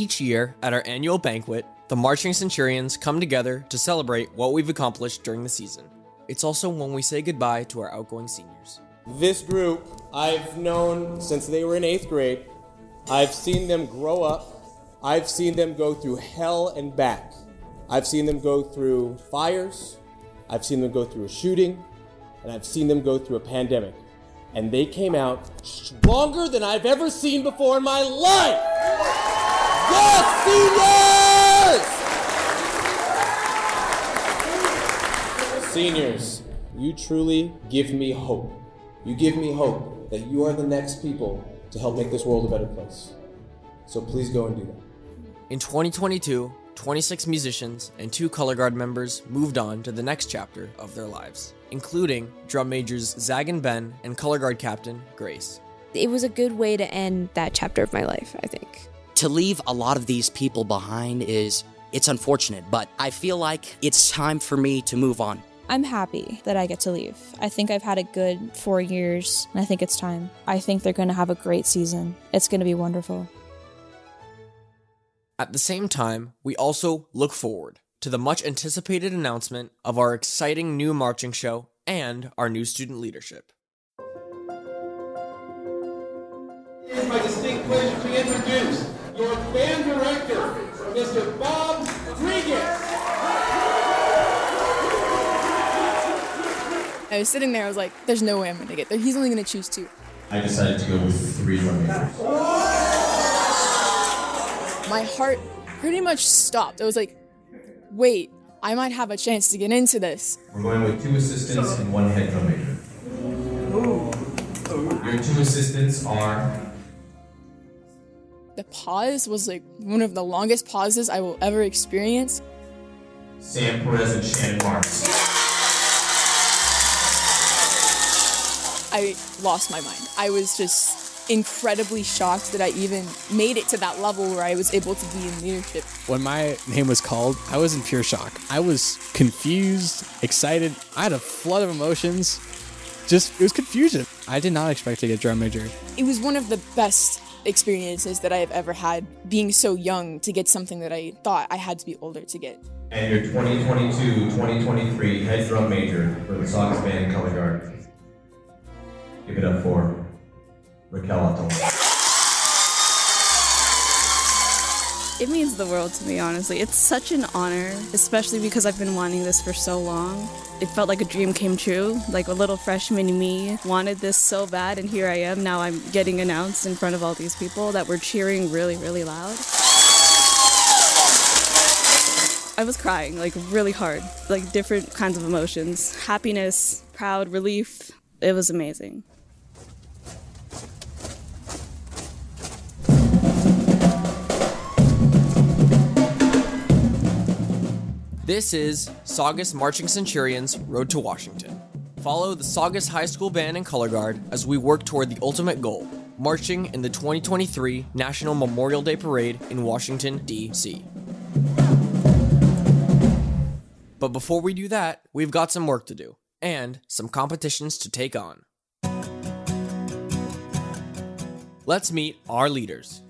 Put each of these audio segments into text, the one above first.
Each year, at our annual banquet, the Marching Centurions come together to celebrate what we've accomplished during the season. It's also when we say goodbye to our outgoing seniors. This group I've known since they were in 8th grade. I've seen them grow up. I've seen them go through hell and back. I've seen them go through fires. I've seen them go through a shooting. And I've seen them go through a pandemic. And they came out stronger than I've ever seen before in my life! Yes, seniors! Seniors, you truly give me hope. You give me hope that you are the next people to help make this world a better place. So please go and do that. In 2022, 26 musicians and 2 color guard members moved on to the next chapter of their lives, including drum majors Zag and Ben and color guard captain Grace. It was a good way to end that chapter of my life, I think. To leave a lot of these people behind it's unfortunate, but I feel like it's time for me to move on. I'm happy that I get to leave. I think I've had a good 4 years, and I think it's time. I think they're going to have a great season. It's going to be wonderful. At the same time, we also look forward to the much anticipated announcement of our exciting new marching show and our new student leadership. It is my distinct pleasure to introduce your band director, Mr. Bob Rodriguez. I was sitting there, I was like, there's no way I'm going to get there. He's only going to choose 2. I decided to go with 3 drum majors. My heart pretty much stopped. I was like, wait, I might have a chance to get into this. We're going with 2 assistants and 1 head drum major. Your 2 assistants are... The pause was like one of the longest pauses I will ever experience. Sam Perez and Shannon Marks. I lost my mind. I was just incredibly shocked that I even made it to that level where I was able to be in leadership. When my name was called, I was in pure shock. I was confused, excited. I had a flood of emotions. It was confusion. I did not expect to get drum major. It was one of the best experiences that I have ever had, being so young to get something that I thought I had to be older to get. And your 2022-2023 head drum major for the Saugus Band and Color Guard. Give it up for Raquel Aton. It means the world to me, honestly. It's such an honor, especially because I've been wanting this for so long. It felt like a dream came true. Like a little freshman me wanted this so bad, and here I am. Now I'm getting announced in front of all these people that were cheering really, really loud. I was crying, like really hard, like different kinds of emotions. Happiness, proud, relief. It was amazing. This is Saugus Marching Centurions Road to Washington. Follow the Saugus High School Band and Color Guard as we work toward the ultimate goal, marching in the 2023 National Memorial Day Parade in Washington, D.C. But before we do that, we've got some work to do, and some competitions to take on. Let's meet our leaders.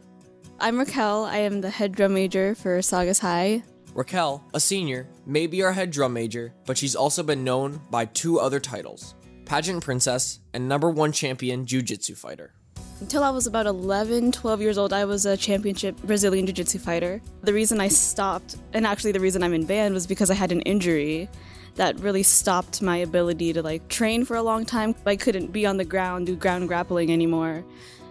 I'm Raquel. I am the head drum major for Saugus High. Raquel, a senior, may be our head drum major, but she's also been known by 2 other titles, Pageant Princess and #1 champion Jiu-Jitsu fighter. Until I was about 11, 12 years old, I was a championship Brazilian Jiu-Jitsu fighter. The reason I stopped, and actually the reason I'm in band, was because I had an injury that really stopped my ability to train for a long time. I couldn't be on the ground, do ground grappling anymore.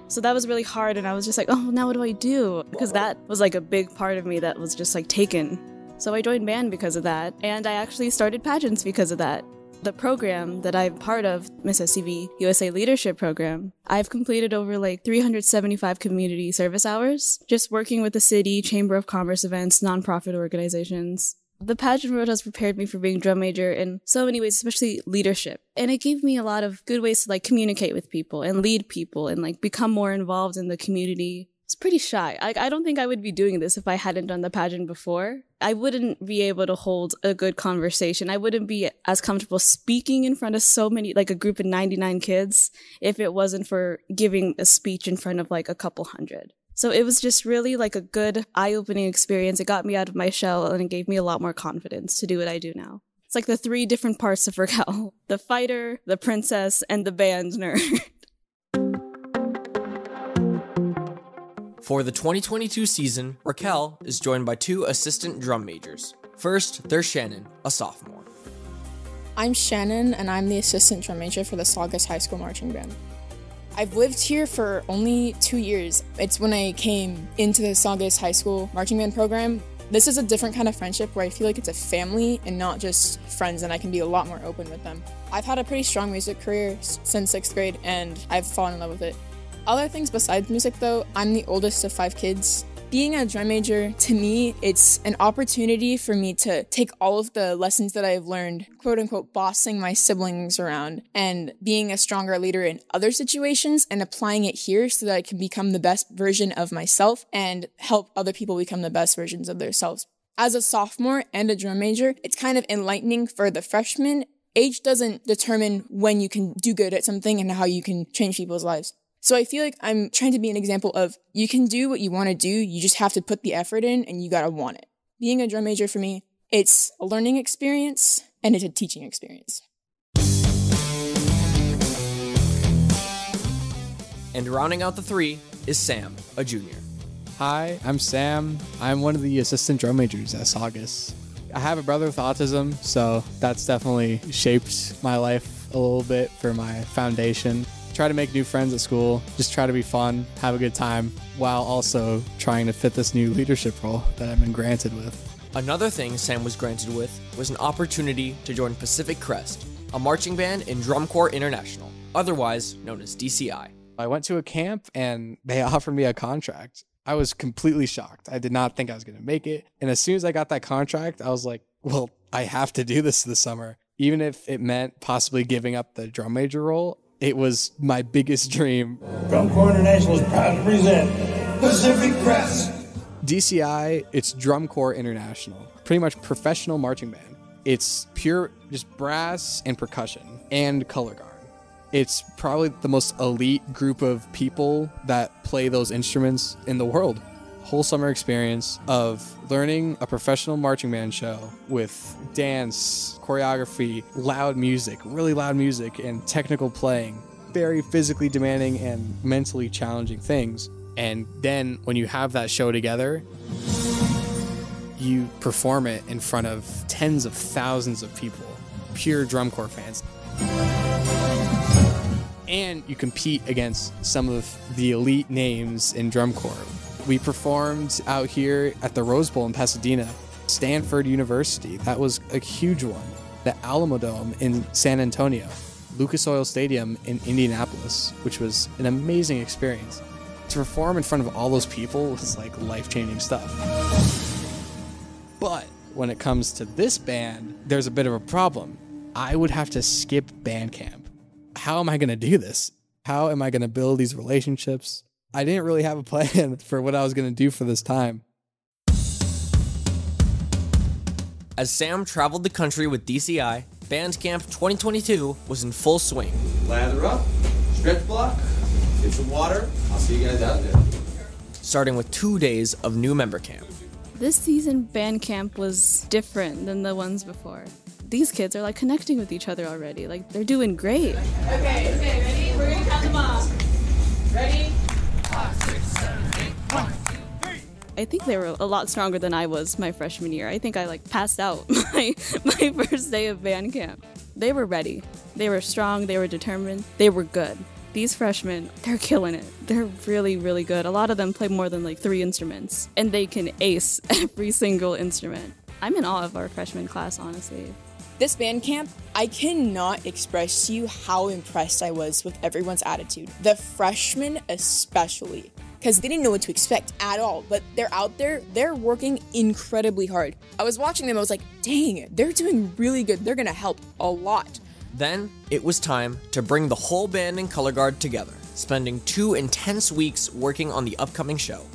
So that was really hard, and I was just like, oh, now what do I do? Because that was a big part of me that was just taken. So I joined band because of that, and I actually started pageants because of that. The program that I'm part of, Miss SCV USA Leadership Program, I've completed over 375 community service hours, just working with the city, Chamber of Commerce events, nonprofit organizations. The pageant road has prepared me for being drum major in so many ways, especially leadership. And it gave me a lot of good ways to communicate with people and lead people and become more involved in the community. It's pretty shy. I don't think I would be doing this if I hadn't done the pageant before. I wouldn't be able to hold a good conversation. I wouldn't be as comfortable speaking in front of so many, a group of 99 kids, if it wasn't for giving a speech in front of a couple hundred. So it was just really like a good eye-opening experience. It got me out of my shell and it gave me a lot more confidence to do what I do now. It's like the 3 different parts of Raquel: the fighter, the princess, and the band nerd. For the 2022 season, Raquel is joined by 2 assistant drum majors. First, there's Shannon, a sophomore. I'm Shannon, and I'm the assistant drum major for the Saugus High School Marching Band. I've lived here for only 2 years. It's when I came into the Saugus High School Marching Band program. This is a different kind of friendship where I feel like it's a family and not just friends, and I can be a lot more open with them. I've had a pretty strong music career since 6th grade, and I've fallen in love with it. Other things besides music though, I'm the oldest of 5 kids. Being a drum major, to me, it's an opportunity for me to take all of the lessons that I've learned, quote unquote, bossing my siblings around and being a stronger leader in other situations and applying it here so that I can become the best version of myself and help other people become the best versions of themselves. As a sophomore and a drum major, it's kind of enlightening for the freshmen. Age doesn't determine when you can do good at something and how you can change people's lives. So I feel like I'm trying to be an example of you can do what you want to do, you just have to put the effort in and you gotta want it. Being a drum major for me, it's a learning experience and it's a teaching experience. And rounding out the 3 is Sam, a junior. Hi, I'm Sam. I'm one of the assistant drum majors at Saugus. I have a brother with autism, so that's definitely shaped my life a little bit for my foundation. Try to make new friends at school, just try to be fun, have a good time, while also trying to fit this new leadership role that I've been granted with. Another thing Sam was granted with was an opportunity to join Pacific Crest, a marching band in Drum Corps International, otherwise known as DCI. I went to a camp and they offered me a contract. I was completely shocked. I did not think I was going to make it. And as soon as I got that contract, I was like, well, I have to do this summer. Even if it meant possibly giving up the drum major role, it was my biggest dream. Drum Corps International is proud to present Pacific Crest. DCI, it's Drum Corps International, pretty much professional marching band. It's pure just brass and percussion and color guard. It's probably the most elite group of people that play those instruments in the world. Whole summer experience of learning a professional marching band show with dance, choreography, loud music, really loud music, and technical playing. Very physically demanding and mentally challenging things. And then when you have that show together, you perform it in front of tens of thousands of people, pure drum corps fans. And you compete against some of the elite names in drum corps. We performed out here at the Rose Bowl in Pasadena, Stanford University. That was a huge one. The Alamo Dome in San Antonio, Lucas Oil Stadium in Indianapolis, which was an amazing experience. To perform in front of all those people was like life-changing stuff. But when it comes to this band, there's a bit of a problem. I would have to skip band camp. How am I going to do this? How am I going to build these relationships? I didn't really have a plan for what I was going to do for this time. As Sam traveled the country with DCI, Band Camp 2022 was in full swing. Lather up, stretch block, get some water. I'll see you guys out there. Starting with 2 days of new member camp. This season, band camp was different than the ones before. These kids are like connecting with each other already. Like, they're doing great. Okay, ready? We're gonna count them off. Ready? 5, 6, 7, 8, 1, 2, 3. I think they were a lot stronger than I was my freshman year. I think I like passed out my first day of band camp. They were ready. They were strong. They were determined. They were good. These freshmen, they're killing it. They're really, really good. A lot of them play more than like 3 instruments, and they can ace every single instrument. I'm in awe of our freshman class, honestly. This band camp, I cannot express to you how impressed I was with everyone's attitude. The freshmen especially, because they didn't know what to expect at all, but they're out there, they're working incredibly hard. I was watching them, I was like, dang, they're doing really good. They're gonna help a lot. Then it was time to bring the whole band and color guard together, spending 2 intense weeks working on the upcoming show.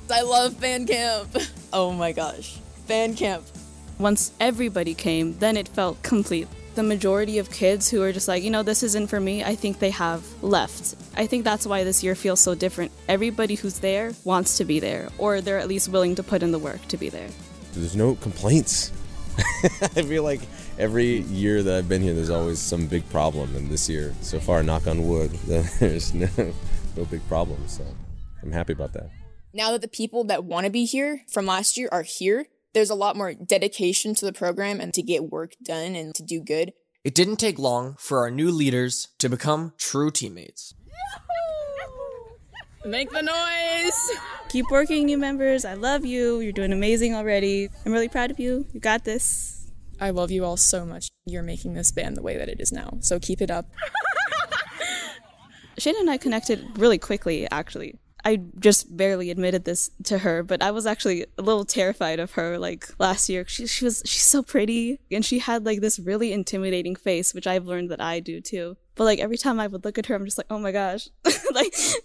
I love band camp. Oh my gosh, band camp. Once everybody came, then it felt complete. The majority of kids who are just like, this isn't for me, I think they have left. I think that's why this year feels so different. Everybody who's there wants to be there, or they're at least willing to put in the work to be there. There's no complaints. I feel like every year that I've been here, there's always some big problem. And this year, so far, knock on wood, there's no big problems. So I'm happy about that. Now that the people that want to be here from last year are here, there's a lot more dedication to the program and to get work done and to do good. It didn't take long for our new leaders to become true teammates. Make the noise! Keep working, new members. I love you. You're doing amazing already. I'm really proud of you. You got this. I love you all so much. You're making this band the way that it is now, so keep it up. Shannon and I connected really quickly, actually. I just barely admitted this to her, but I was actually a little terrified of her, last year. She's so pretty, and she had, this really intimidating face, which I've learned that I do, too. But, every time I would look at her, I'm just like, oh my gosh.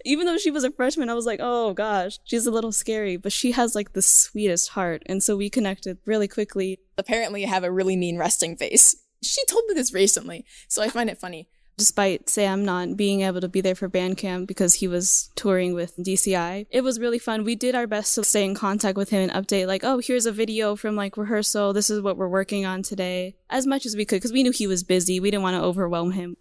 Even though she was a freshman, I was like, oh gosh, she's a little scary. But she has, the sweetest heart, and so we connected really quickly. Apparently, I have a really mean resting face. She told me this recently, so I find it funny. Despite Sam not being able to be there for band camp because he was touring with DCI, it was really fun. We did our best to stay in contact with him and update, oh, here's a video from, rehearsal. This is what we're working on today. As much as we could, because we knew he was busy. We didn't want to overwhelm him.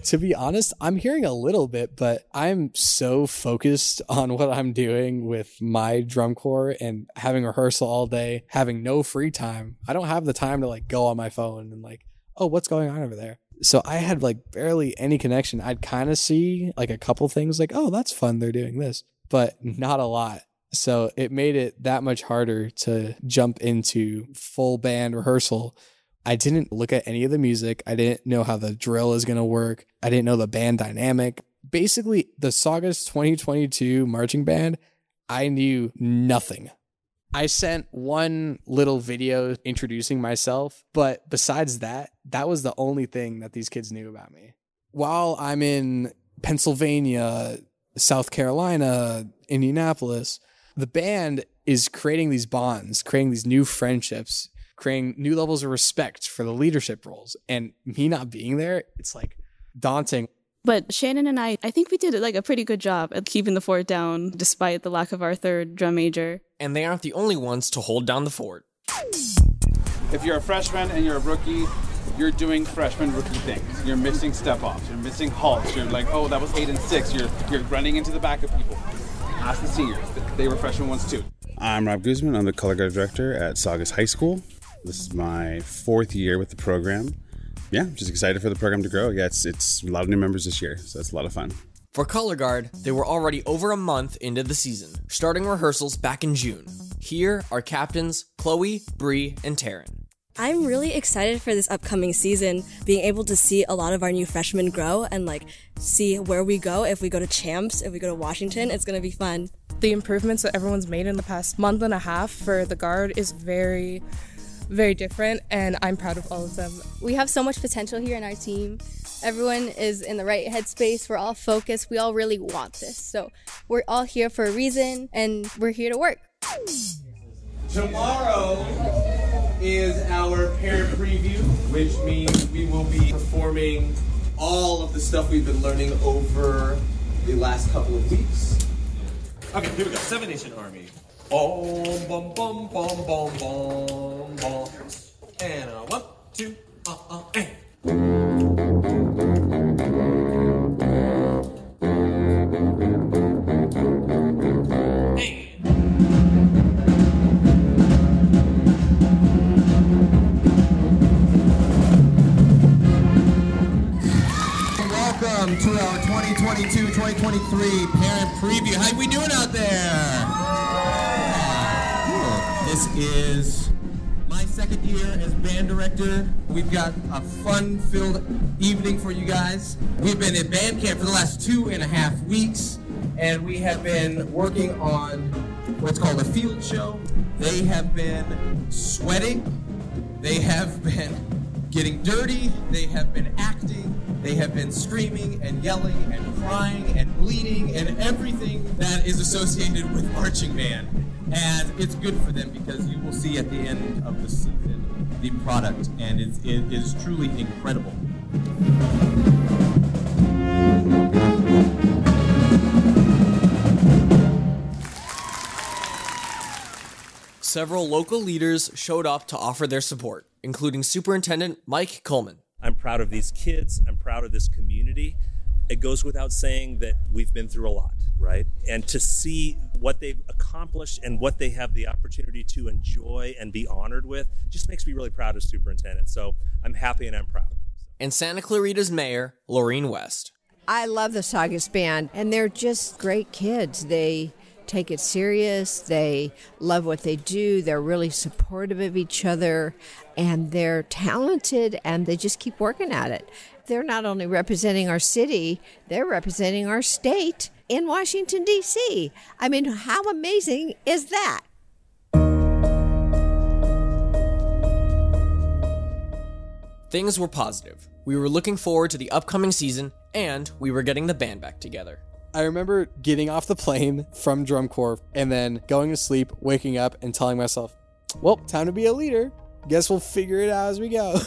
To be honest, I'm hearing a little bit, but I'm so focused on what I'm doing with my drum corps and having rehearsal all day, having no free time. I don't have the time to go on my phone and oh, what's going on over there? So I had barely any connection. I'd kind of see a couple things oh, that's fun. They're doing this, but not a lot. So it made it that much harder to jump into full band rehearsal. I didn't look at any of the music. I didn't know how the drill is going to work. I didn't know the band dynamic. Basically, the Saugus 2022 marching band, I knew nothing. I sent one little video introducing myself, but besides that, that was the only thing that these kids knew about me. While I'm in Pennsylvania, South Carolina, Indianapolis, the band is creating these bonds, creating these new friendships, creating new levels of respect for the leadership roles. And me not being there, it's daunting. But Shannon and I think we did a pretty good job at keeping the fort down despite the lack of our third drum major. And they aren't the only ones to hold down the fort. If you're a freshman and you're a rookie, you're doing freshman rookie things. You're missing step-offs, you're missing halts. You're oh, that was 8 and 6. You're running into the back of people. Ask the seniors. They were freshman ones too. I'm Rob Guzman. I'm the color guard director at Saugus High School. This is my 4th year with the program. Yeah, just excited for the program to grow. Yeah, it's a lot of new members this year, so it's a lot of fun. For color guard, they were already over a month into the season, starting rehearsals back in June. Here are captains Chloe, Bree, and Taryn. I'm really excited for this upcoming season, being able to see a lot of our new freshmen grow and see where we go. If we go to Champs, if we go to Washington, it's going to be fun. The improvements that everyone's made in the past month and a half for the guard is very, very different, and I'm proud of all of them. We have so much potential here in our team. Everyone is in the right headspace. We're all focused. We all really want this. So we're all here for a reason, and we're here to work. Tomorrow is our parent preview, which means we will be performing all of the stuff we've been learning over the last couple of weeks. Okay, here we go. 7 Nation Army. Bom, bom, bom, bom, bom, bom, bom. And 1, 2, and. Welcome to our 2022-2023 parent preview. How we doing out there? This is my 2nd year as band director. We've got a fun-filled evening for you guys. We've been at band camp for the last 2.5 weeks, and we have been working on what's called a field show. They have been sweating. They have been getting dirty. They have been acting. They have been screaming and yelling and crying and bleeding and everything that is associated with marching band. And it's good for them because you will see at the end of the season the product, and it is truly incredible. Several local leaders showed up to offer their support, including Superintendent Mike Coleman. I'm proud of these kids. I'm proud of this community. It goes without saying that we've been through a lot, right? And to see what they've accomplished and what they have the opportunity to enjoy and be honored with just makes me really proud as superintendent. So I'm happy and I'm proud. And Santa Clarita's mayor, Laureen West. I love the Saugus Band, and they're just great kids. They take it serious. They love what they do. They're really supportive of each other, and they're talented, and they just keep working at it. They're not only representing our city, they're representing our state in Washington, D.C. I mean, how amazing is that? Things were positive. We were looking forward to the upcoming season, and we were getting the band back together. I remember getting off the plane from drum corps and then going to sleep, waking up and telling myself, well, time to be a leader. Guess we'll figure it out as we go.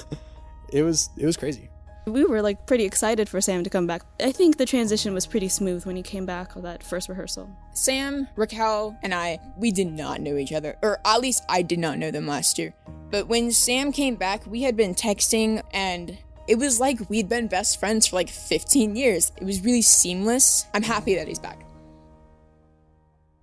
It was crazy. We were like pretty excited for Sam to come back. I think the transition was pretty smooth when he came back on that first rehearsal. Sam, Raquel, and I, we did not know each other, or at least I did not know them last year. But when Sam came back, we had been texting, and it was like we'd been best friends for like 15 years. It was really seamless. I'm happy that he's back.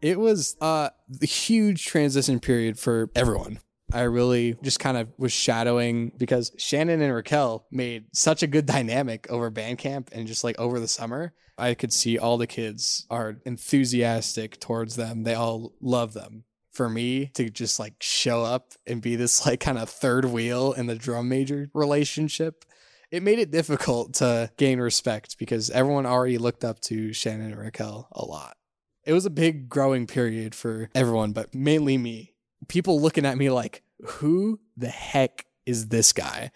It was the huge transition period for everyone. I really just kind of was shadowing because Shannon and Raquel made such a good dynamic over band camp and just like over the summer. I could see all the kids are enthusiastic towards them. They all love them. For me to just like show up and be this like kind of third wheel in the drum major relationship, it made it difficult to gain respect because everyone already looked up to Shannon and Raquel a lot. It was a big growing period for everyone, but mainly me. People looking at me like, who the heck is this guy?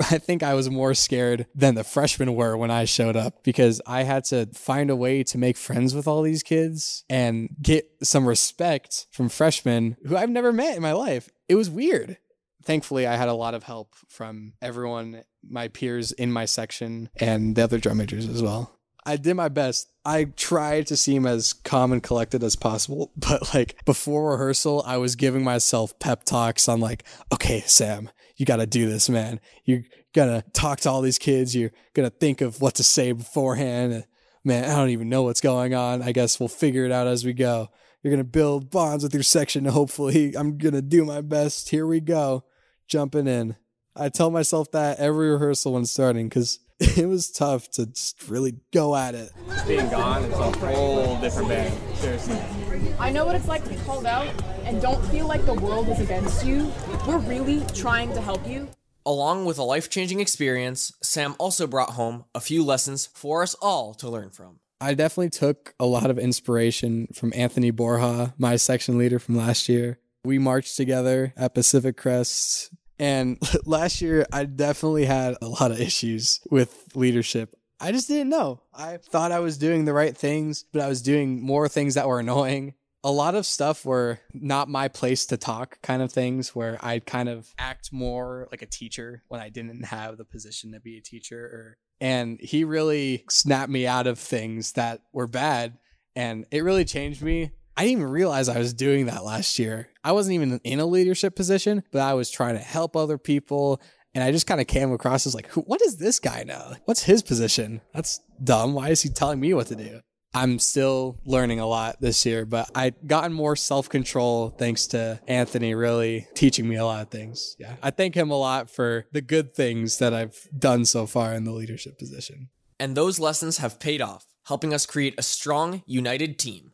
I think I was more scared than the freshmen were when I showed up because I had to find a way to make friends with all these kids and get some respect from freshmen who I've never met in my life. It was weird. Thankfully, I had a lot of help from everyone, my peers in my section and the other drum majors as well. I did my best. I tried to seem as calm and collected as possible, but like before rehearsal, I was giving myself pep talks on like, okay, Sam, you got to do this, man. You're going to talk to all these kids. You're going to think of what to say beforehand. Man, I don't even know what's going on. I guess we'll figure it out as we go. You're going to build bonds with your section. Hopefully, I'm going to do my best. Here we go. Jumping in. I tell myself that every rehearsal when starting because it was tough to just really go at it. Being gone is a whole different band. Seriously. I know what it's like to be called out and don't feel like the world is against you. We're really trying to help you. Along with a life-changing experience, Sam also brought home a few lessons for us all to learn from. I definitely took a lot of inspiration from Anthony Borja, my section leader from last year. We marched together at Pacific Crest. And last year, I definitely had a lot of issues with leadership. I just didn't know. I thought I was doing the right things, but I was doing more things that were annoying. A lot of stuff were not my place to talk kind of things where I'd kind of act more like a teacher when I didn't have the position to be a teacher. And he really snapped me out of things that were bad. And it really changed me. I didn't even realize I was doing that last year. I wasn't even in a leadership position, but I was trying to help other people. And I just kind of came across as like, what is this guy now? What's his position? That's dumb. Why is he telling me what to do? I'm still learning a lot this year, but I've gotten more self-control thanks to Anthony really teaching me a lot of things. Yeah, I thank him a lot for the good things that I've done so far in the leadership position. And those lessons have paid off, helping us create a strong, united team.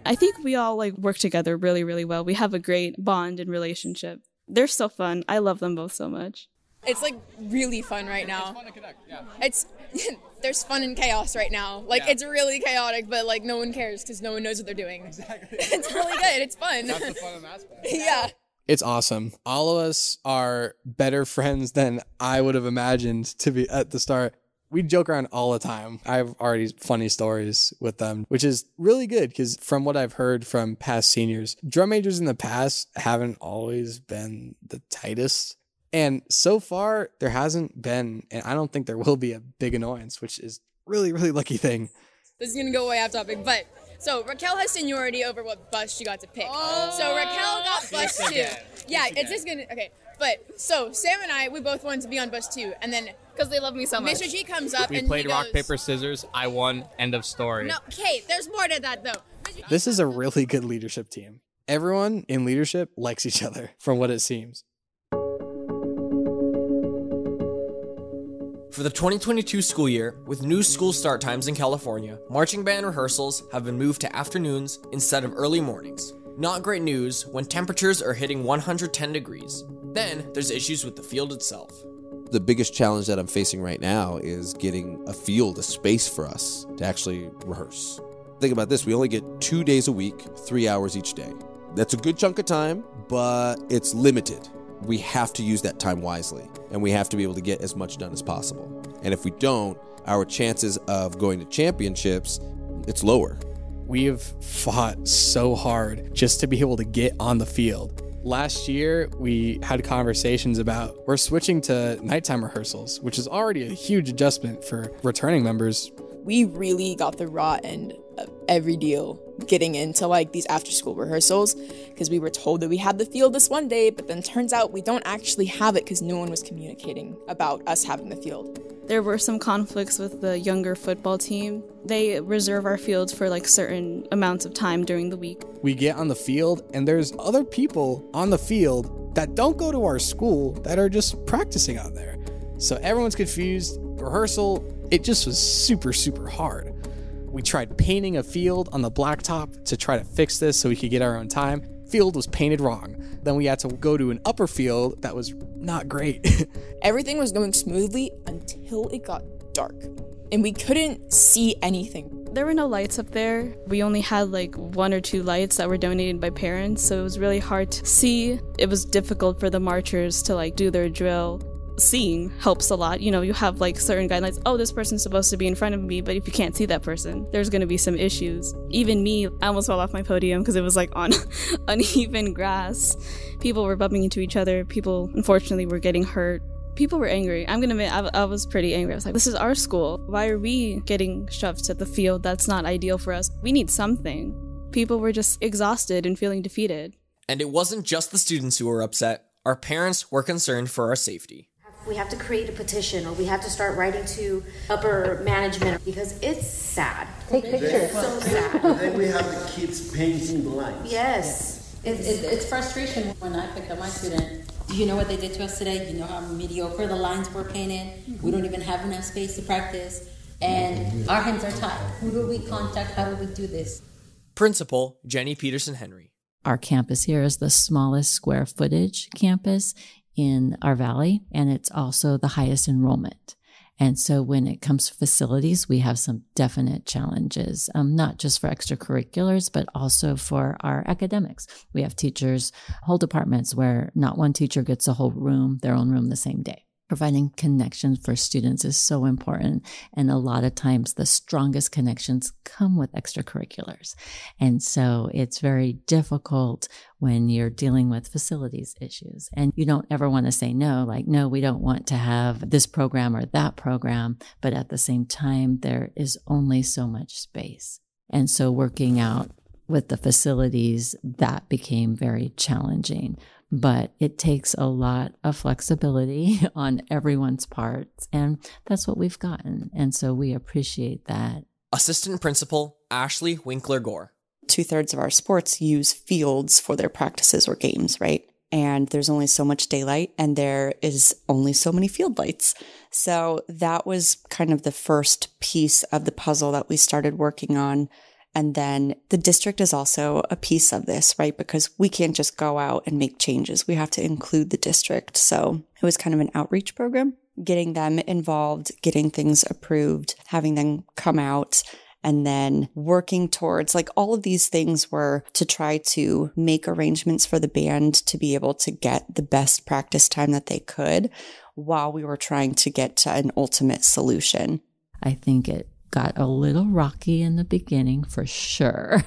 I think we all like work together really, really well. We have a great bond and relationship. They're so fun. I love them both so much. It's like really fun right now. It's fun to connect, yeah. There's fun and chaos right now. Like It's really chaotic, but like no one cares because no one knows what they're doing. Exactly. It's really good. It's fun. That's the fun aspect. Yeah. It's awesome. All of us are better friends than I would have imagined to be at the start. We joke around all the time. I have already funny stories with them, which is really good because from what I've heard from past seniors, drum majors in the past haven't always been the tightest. And so far, there hasn't been, and I don't think there will be, a big annoyance, which is really, really lucky thing. This is going to go way off topic, but so Raquel has seniority over what bus she got to pick. So Raquel got bus 2. Yeah, it's just going to, okay. But so Sam and I, we both wanted to be on bus 2, and then because they love me so much, Mr. G comes up we and played he rock goes, paper scissors. I won. End of story. No, Kate, there's more to that though. This is a really good leadership team. Everyone in leadership likes each other, from what it seems. For the 2022 school year, with new school start times in California, marching band rehearsals have been moved to afternoons instead of early mornings. Not great news when temperatures are hitting 110 degrees. Then there's issues with the field itself. The biggest challenge that I'm facing right now is getting a field, a space for us to actually rehearse. Think about this, we only get 2 days a week, 3 hours each day. That's a good chunk of time, but it's limited. We have to use that time wisely, and we have to be able to get as much done as possible. And if we don't, our chances of going to championships, it's lower. We have fought so hard just to be able to get on the field. Last year, we had conversations about we're switching to nighttime rehearsals, which is already a huge adjustment for returning members. We really got the raw end of every deal getting into like these after school rehearsals because we were told that we had the field this one day, but then turns out we don't actually have it because no one was communicating about us having the field. There were some conflicts with the younger football team. They reserve our fields for like certain amounts of time during the week. We get on the field and there's other people on the field that don't go to our school that are just practicing on there. So everyone's confused. Rehearsal, it just was super, super hard. We tried painting a field on the blacktop to try to fix this so we could get our own time. Field was painted wrong. Then we had to go to an upper field that was not great. Everything was going smoothly until it got dark, and we couldn't see anything. There were no lights up there. We only had like 1 or 2 lights that were donated by parents, so it was really hard to see. It was difficult for the marchers to like do their drill. Seeing helps a lot. You know, you have like certain guidelines. Oh, this person's supposed to be in front of me, but if you can't see that person, there's going to be some issues. Even me, I almost fell off my podium because it was like on uneven grass. People were bumping into each other. People, unfortunately, were getting hurt. People were angry. I'm going to admit, I was pretty angry. I was like, this is our school. Why are we getting shoved to the field? That's not ideal for us. We need something. People were just exhausted and feeling defeated. And it wasn't just the students who were upset. Our parents were concerned for our safety. We have to create a petition, or we have to start writing to upper management because it's sad. Take pictures. It's so sad. And then we have the kids painting the lines. Yes. It's frustration. When I picked up my student, do you know what they did to us today? Do you know how mediocre the lines were painted? We don't even have enough space to practice. And our hands are tied. Who do we contact? How do we do this? Principal Jenny Peterson-Henry. Our campus here is the smallest square footage campus in our valley, and it's also the highest enrollment. And so when it comes to facilities, we have some definite challenges, not just for extracurriculars, but also for our academics. We have teachers, whole departments where not one teacher gets a whole room, their own room the same day. Providing connections for students is so important. And a lot of times the strongest connections come with extracurriculars. And so it's very difficult when you're dealing with facilities issues. And you don't ever want to say no, like, no, we don't want to have this program or that program. But at the same time, there is only so much space. And so working out with the facilities, that became very challenging. But it takes a lot of flexibility on everyone's parts, and that's what we've gotten. And so we appreciate that. Assistant Principal Ashley Winkler-Gore. 2/3 of our sports use fields for their practices or games, right? And there's only so much daylight, and there is only so many field lights. So that was kind of the first piece of the puzzle that we started working on. And then the district is also a piece of this, right? Because we can't just go out and make changes. We have to include the district. So it was kind of an outreach program, getting them involved, getting things approved, having them come out And then working towards, like, all of these things were to try to make arrangements for the band to be able to get the best practice time that they could while we were trying to get to an ultimate solution. I think it got a little rocky in the beginning for sure,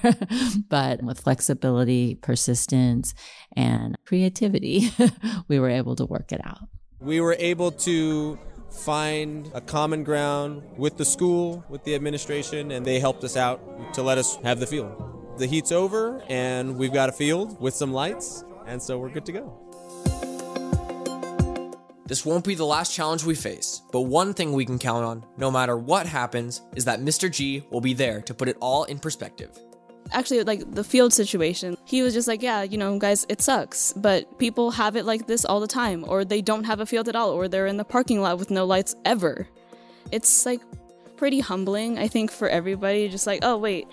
but with flexibility, persistence, and creativity, we were able to work it out. We were able to find a common ground with the school, with the administration, and they helped us out to let us have the field. The heat's over, and we've got a field with some lights, and so we're good to go. This won't be the last challenge we face, but one thing we can count on, no matter what happens, is that Mr. G will be there to put it all in perspective. Actually, like the field situation, he was just like, yeah, you know, guys, it sucks, but people have it like this all the time, or they don't have a field at all, or they're in the parking lot with no lights ever. It's like pretty humbling, I think, for everybody, just like, oh, wait,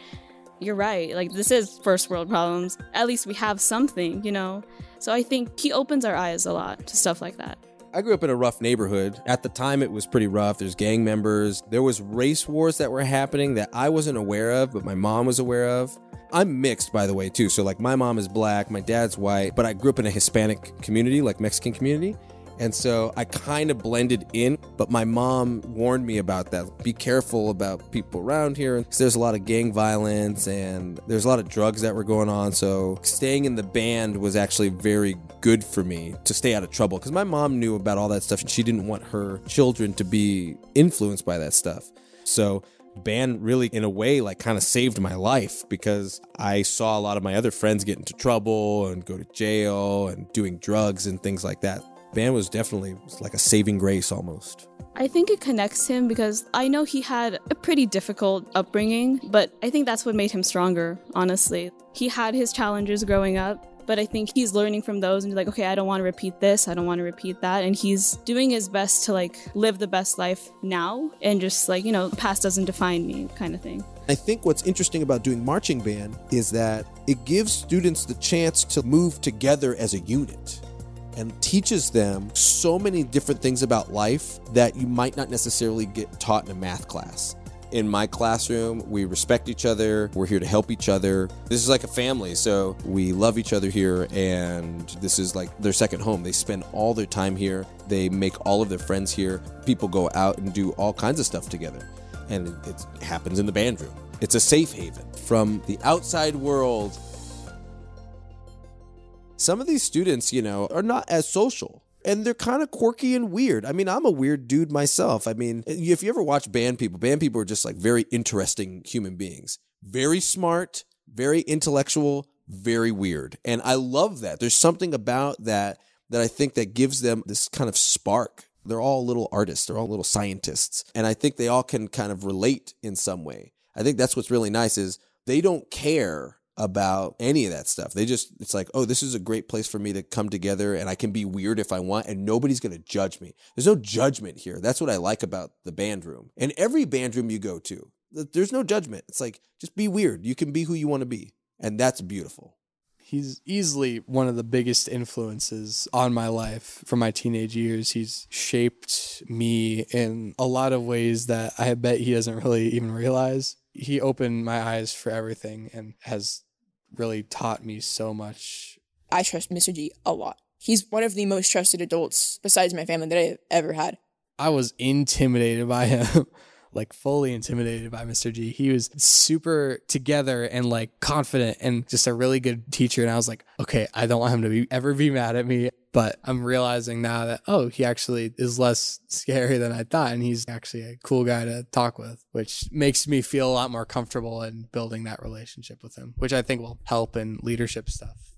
you're right. Like, this is first world problems. At least we have something, you know? So I think he opens our eyes a lot to stuff like that. I grew up in a rough neighborhood. At the time, it was pretty rough. There's gang members. There was race wars that were happening that I wasn't aware of, but my mom was aware of. I'm mixed, by the way, too. So, like, my mom is black, my dad's white, but I grew up in a Hispanic community, like Mexican community. And so I kind of blended in, but my mom warned me about that. Be careful about people around here. There's a lot of gang violence and there's a lot of drugs that were going on. So staying in the band was actually very good for me to stay out of trouble because my mom knew about all that stuff and she didn't want her children to be influenced by that stuff. So band really, in a way, like kind of saved my life because I saw a lot of my other friends get into trouble and go to jail and doing drugs and things like that. Band was definitely like a saving grace almost. I think it connects him because I know he had a pretty difficult upbringing, but I think that's what made him stronger, honestly. He had his challenges growing up, but I think he's learning from those and be like, okay, I don't want to repeat this, I don't want to repeat that, and he's doing his best to like live the best life now and just like, you know, the past doesn't define me kind of thing. I think what's interesting about doing marching band is that it gives students the chance to move together as a unit and teaches them so many different things about life that you might not necessarily get taught in a math class. In my classroom, we respect each other. We're here to help each other. This is like a family, so we love each other here, and this is like their second home. They spend all their time here. They make all of their friends here. People go out and do all kinds of stuff together, and it happens in the band room. It's a safe haven from the outside world. Some of these students, you know, are not as social and they're kind of quirky and weird. I mean, I'm a weird dude myself. I mean, if you ever watch band people are just like very interesting human beings. Very smart, very intellectual, very weird. And I love that. There's something about that I think that gives them this kind of spark. They're all little artists. They're all little scientists. And I think they all can kind of relate in some way. I think that's what's really nice is they don't care about any of that stuff. It's like, oh, this is a great place for me to come together and I can be weird if I want and nobody's going to judge me. There's no judgment here. That's what I like about the band room. And every band room you go to, there's no judgment. It's like, just be weird. You can be who you want to be. And that's beautiful. He's easily one of the biggest influences on my life from my teenage years. He's shaped me in a lot of ways that I bet he doesn't really even realize. He opened my eyes for everything and has really taught me so much. I trust Mr. G a lot. He's one of the most trusted adults besides my family that I've ever had. I was intimidated by him, like fully intimidated by Mr. G. He was super together and like confident and just a really good teacher. And I was like, okay, I don't want him to ever be mad at me. But I'm realizing now that, oh, he actually is less scary than I thought. And he's actually a cool guy to talk with, which makes me feel a lot more comfortable in building that relationship with him, which I think will help in leadership stuff.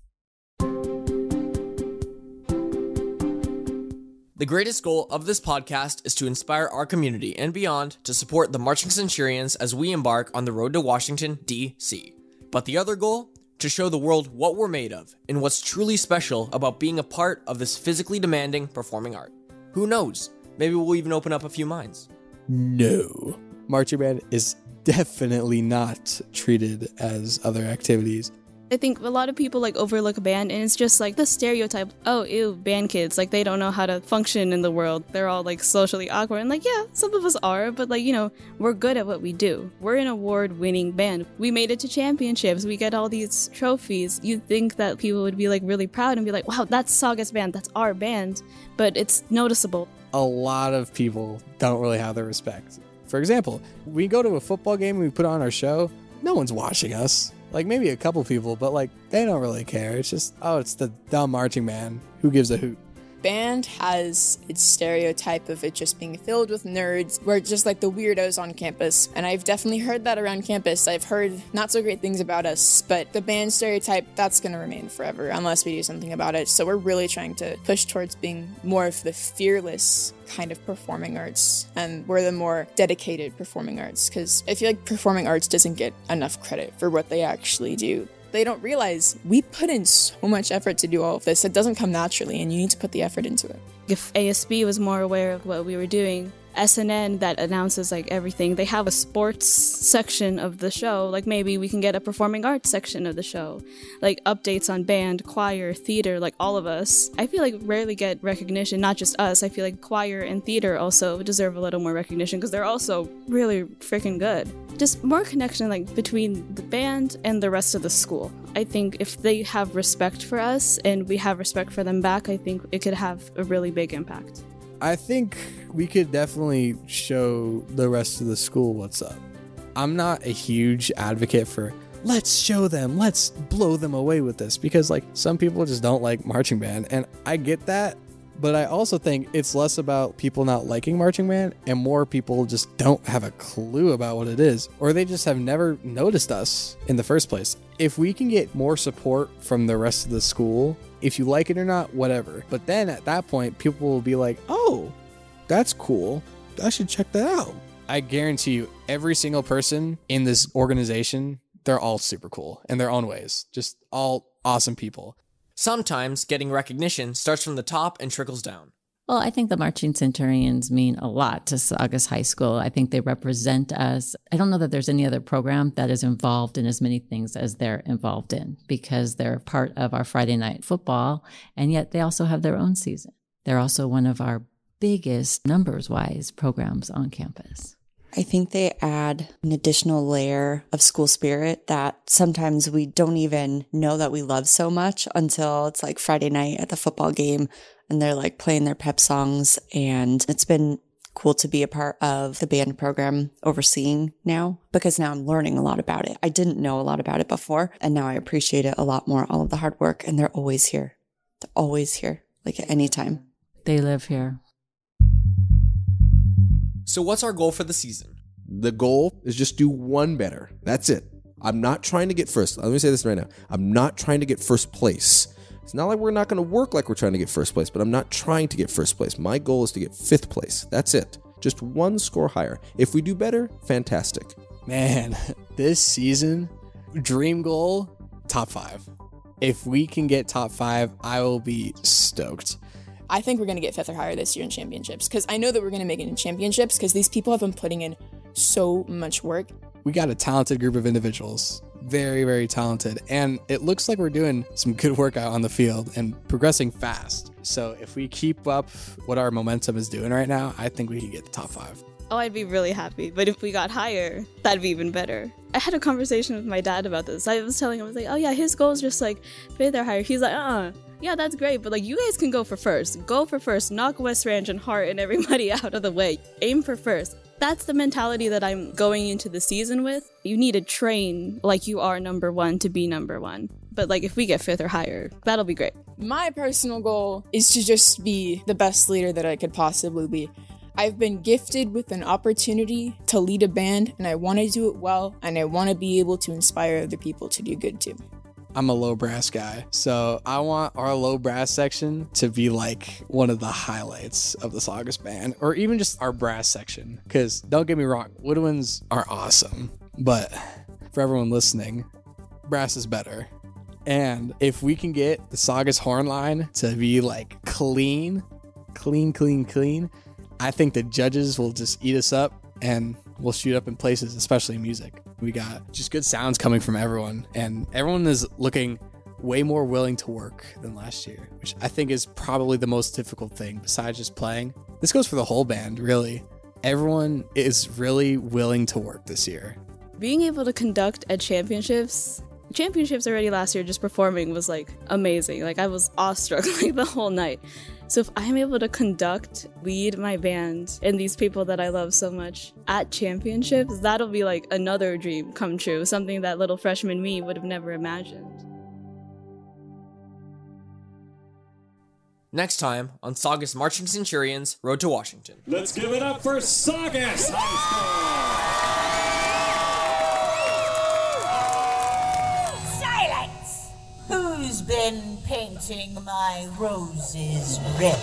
The greatest goal of this podcast is to inspire our community and beyond to support the Marching Centurions as we embark on the road to Washington, D.C. But the other goal? To show the world what we're made of and what's truly special about being a part of this physically demanding performing art. Who knows? Maybe we'll even open up a few minds. No. Marching band is definitely not treated as other activities. I think a lot of people like overlook band, and it's just like the stereotype, oh, ew, band kids, like they don't know how to function in the world. They're all like socially awkward. And like, yeah, some of us are, but like, you know, we're good at what we do. We're an award-winning band. We made it to championships. We get all these trophies. You'd think that people would be like really proud and be like, wow, that's Saugus band, that's our band. But it's noticeable. A lot of people don't really have the respect. For example, we go to a football game and we put on our show, no one's watching us. Like maybe a couple people, but like they don't really care. It's just, oh, it's the dumb marching band. Who gives a hoot? Band has its stereotype of it just being filled with nerds. We're just like the weirdos on campus. And I've definitely heard that around campus. I've heard not so great things about us, but the band stereotype, that's going to remain forever unless we do something about it. So we're really trying to push towards being more of the fearless kind of performing arts. And we're the more dedicated performing arts, because I feel like performing arts doesn't get enough credit for what they actually do. They don't realize we put in so much effort to do all of this. It doesn't come naturally, and you need to put the effort into it. If ASB was more aware of what we were doing, SNN that announces like everything, they have a sports section of the show. Like maybe we can get a performing arts section of the show, like updates on band, choir, theater, like all of us. I feel like rarely get recognition, not just us. I feel like choir and theater also deserve a little more recognition because they're also really freaking good. Just more connection like between the band and the rest of the school. I think if they have respect for us and we have respect for them back, I think it could have a really big impact. I think we could definitely show the rest of the school what's up. I'm not a huge advocate for let's show them, let's blow them away with this, because like some people just don't like marching band, and I get that, but I also think it's less about people not liking marching band and more people just don't have a clue about what it is, or they just have never noticed us in the first place. If we can get more support from the rest of the school, if you like it or not, whatever. But then at that point, people will be like, oh, that's cool. I should check that out. I guarantee you, every single person in this organization, they're all super cool in their own ways. Just all awesome people. Sometimes getting recognition starts from the top and trickles down. Well, I think the Marching Centurions mean a lot to Saugus High School. I think they represent us. I don't know that there's any other program that is involved in as many things as they're involved in, because they're part of our Friday night football, and yet they also have their own season. They're also one of our biggest numbers-wise programs on campus. I think they add an additional layer of school spirit that sometimes we don't even know that we love so much until it's like Friday night at the football game and they're like playing their pep songs. And it's been cool to be a part of the band program overseeing now, because now I'm learning a lot about it. I didn't know a lot about it before, and now I appreciate it a lot more, all of the hard work, and they're always here. They're always here, like at any time. They live here. So what's our goal for the season? The goal is just do one better. That's it. I'm not trying to get first. Let me say this right now. I'm not trying to get first place. It's not like we're not going to work like we're trying to get first place, but I'm not trying to get first place. My goal is to get 5th place. That's it. Just one score higher. If we do better, fantastic. Man, this season, dream goal, top 5. If we can get top 5, I will be stoked. I think we're going to get 5th or higher this year in championships, because I know that we're going to make it in championships because these people have been putting in so much work. We got a talented group of individuals. Very, very talented. And it looks like we're doing some good work out on the field and progressing fast. So if we keep up what our momentum is doing right now, I think we can get the top 5. Oh, I'd be really happy. But if we got higher, that'd be even better. I had a conversation with my dad about this. I was telling him, I was like, oh yeah, his goal is just like 5th or higher. He's like, yeah, that's great, but like you guys can go for first. Go for first. Knock West Ranch and Hart and everybody out of the way. Aim for first. That's the mentality that I'm going into the season with. You need to train like you are number 1 to be number 1. But like if we get 5th or higher, that'll be great. My personal goal is to just be the best leader that I could possibly be. I've been gifted with an opportunity to lead a band, and I want to do it well, and I want to be able to inspire other people to do good too. I'm a low brass guy, so I want our low brass section to be like one of the highlights of the Saugus band, or even just our brass section. Because don't get me wrong, woodwinds are awesome, but for everyone listening, brass is better. And if we can get the Saugus horn line to be like clean, I think the judges will just eat us up and we'll shoot up in places, especially in music. We got just good sounds coming from everyone, and everyone is looking way more willing to work than last year, which I think is probably the most difficult thing besides just playing. This goes for the whole band, really. Everyone is really willing to work this year. Being able to conduct at championships already last year, just performing was like amazing. Like I was awestruck like the whole night. So if I'm able to lead my band and these people that I love so much at championships, that'll be like another dream come true, something that little freshman me would have never imagined. Next time on Saugus Marching Centurions Road to Washington. Let's give it up for Saugus Silence! Who's been painting my roses red?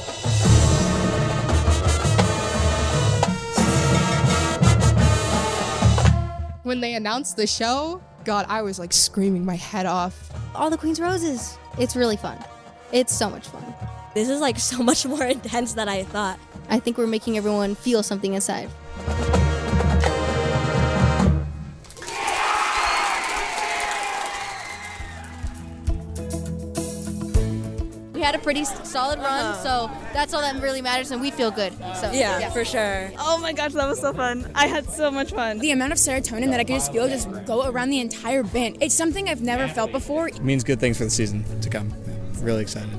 When they announced the show, God, I was like screaming my head off. All the Queen's Roses. It's really fun. It's so much fun. This is like so much more intense than I thought. I think we're making everyone feel something inside. We had a pretty solid run, so that's all that really matters, and we feel good. So Yeah, for sure. Oh my gosh, that was so fun. I had so much fun. The amount of serotonin that I could just feel just go around the entire band. It's something I've never felt before. It means good things for the season to come. Really excited.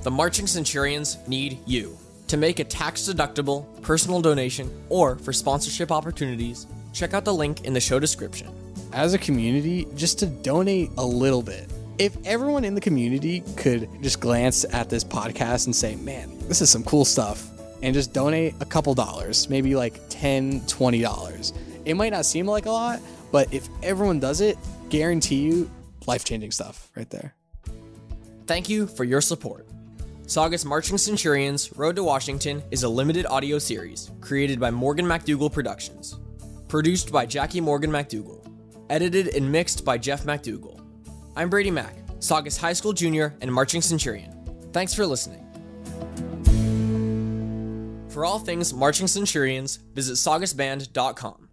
The Marching Centurions need you. To make a tax-deductible personal donation or for sponsorship opportunities, check out the link in the show description. As a community, just to donate a little bit. If everyone in the community could just glance at this podcast and say, man, this is some cool stuff, and just donate a couple dollars, maybe like $10, $20. It might not seem like a lot, but if everyone does it, guarantee you life-changing stuff right there. Thank you for your support. Saugus Marching Centurions Road to Washington is a limited audio series created by Morgan MacDougall Productions. Produced by Jackie Morgan MacDougall. Edited and mixed by Jeff MacDougall. I'm Brady Mack, Saugus High School Junior and Marching Centurion. Thanks for listening. For all things Marching Centurions, visit saugusband.com.